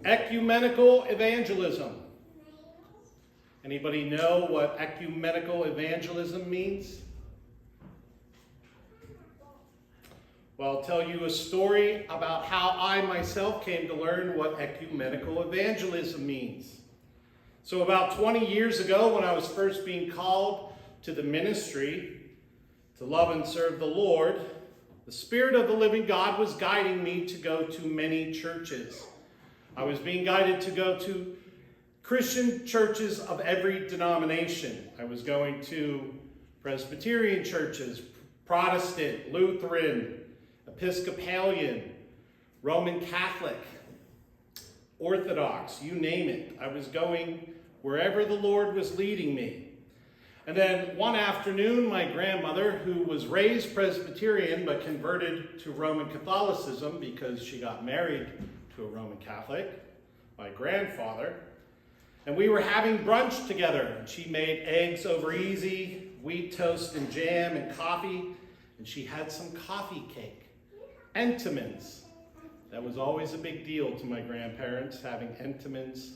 Ecumenical Evangelism. Anybody know what ecumenical evangelism means? Well, I'll tell you a story about how I myself came to learn what ecumenical evangelism means. So about 20 years ago, when I was first being called to the ministry to love and serve the Lord, the Spirit of the living God was guiding me to go to many churches. I was being guided to go to Christian churches of every denomination. I was going to Presbyterian churches, Protestant, Lutheran, Episcopalian, Roman Catholic, Orthodox, you name it. I was going wherever the Lord was leading me. And then one afternoon, my grandmother, who was raised Presbyterian but converted to Roman Catholicism because she got married to a Roman Catholic, my grandfather, and we were having brunch together. And she made eggs over easy, wheat toast and jam and coffee, and she had some coffee cake, Entenmann's. That was always a big deal to my grandparents, having Entenmann's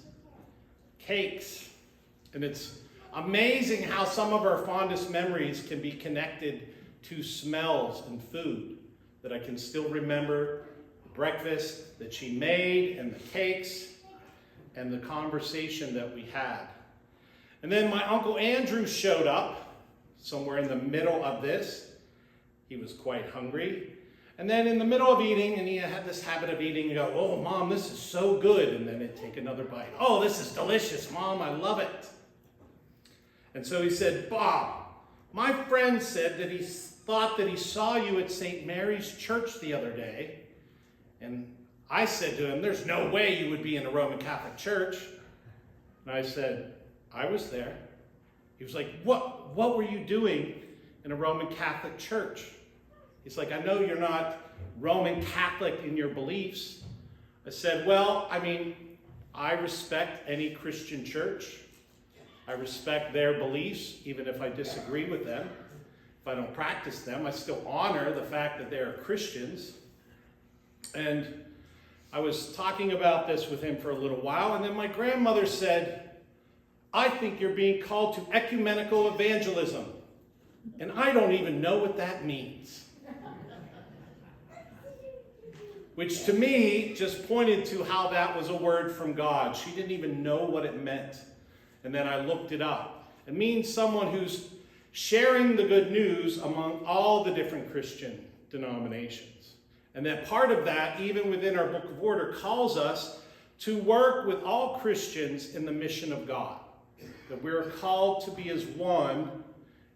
cakes. And it's amazing how some of our fondest memories can be connected to smells and food, that I can still remember the breakfast that she made and the cakes and the conversation that we had. And then my Uncle Andrew showed up somewhere in the middle of this. He was quite hungry. And then in the middle of eating, and he had this habit of eating, you go, "Oh, Mom, this is so good." And then he'd take another bite. "Oh, this is delicious, Mom, I love it." And so he said, "Bob, my friend said that he thought that he saw you at St. Mary's Church the other day." And I said to him, "There's no way you would be in a Roman Catholic church." And I said, "I was there." He was like, What were you doing in a Roman Catholic church?" He's like, "I know you're not Roman Catholic in your beliefs." I said, "Well, I respect any Christian church. I respect their beliefs, even if I disagree with them. If I don't practice them, I still honor the fact that they are Christians." And I was talking about this with him for a little while, and then my grandmother said, "I think you're being called to ecumenical evangelism. And I don't even know what that means." Which to me just pointed to how that was a word from God. She didn't even know what it meant. And then I looked it up. It means someone who's sharing the good news among all the different Christian denominations. And that part of that, even within our Book of Order, calls us to work with all Christians in the mission of God. That we're called to be as one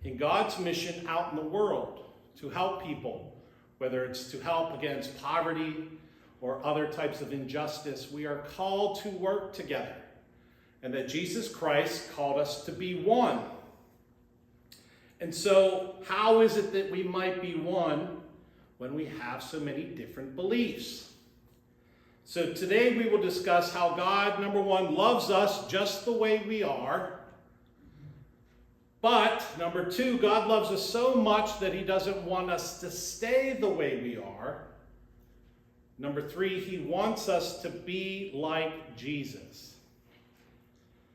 in God's mission out in the world, to help people, whether it's to help against poverty or other types of injustice. We are called to work together, and that Jesus Christ called us to be one. And so, how is it that we might be one when we have so many different beliefs? So today we will discuss how God, number one, loves us just the way we are. But, number two, God loves us so much that he doesn't want us to stay the way we are. Number three, he wants us to be like Jesus.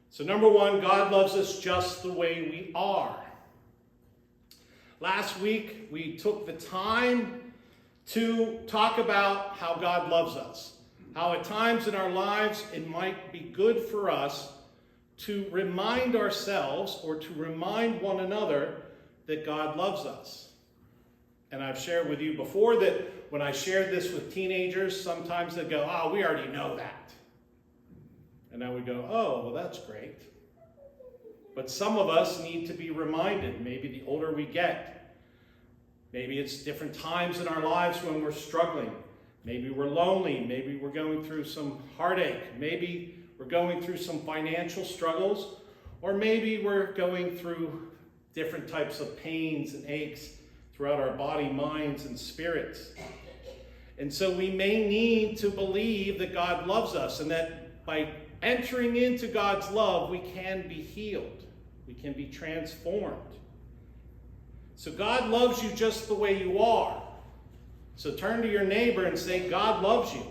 So number one, God loves us just the way we are. Last week, we took the time to talk about how God loves us. How at times in our lives it might be good for us to remind ourselves or to remind one another that God loves us. And I've shared with you before that when I shared this with teenagers, sometimes they go, "Oh, we already know that." And I would go, "Oh, well, that's great." But some of us need to be reminded, maybe the older we get. Maybe it's different times in our lives when we're struggling. Maybe we're lonely. Maybe we're going through some heartache. Maybe we're going through some financial struggles. Or maybe we're going through different types of pains and aches throughout our body, minds, and spirits. And so we may need to believe that God loves us, and that by entering into God's love, we can be healed. We can be transformed. So God loves you just the way you are. So turn to your neighbor and say, "God loves you."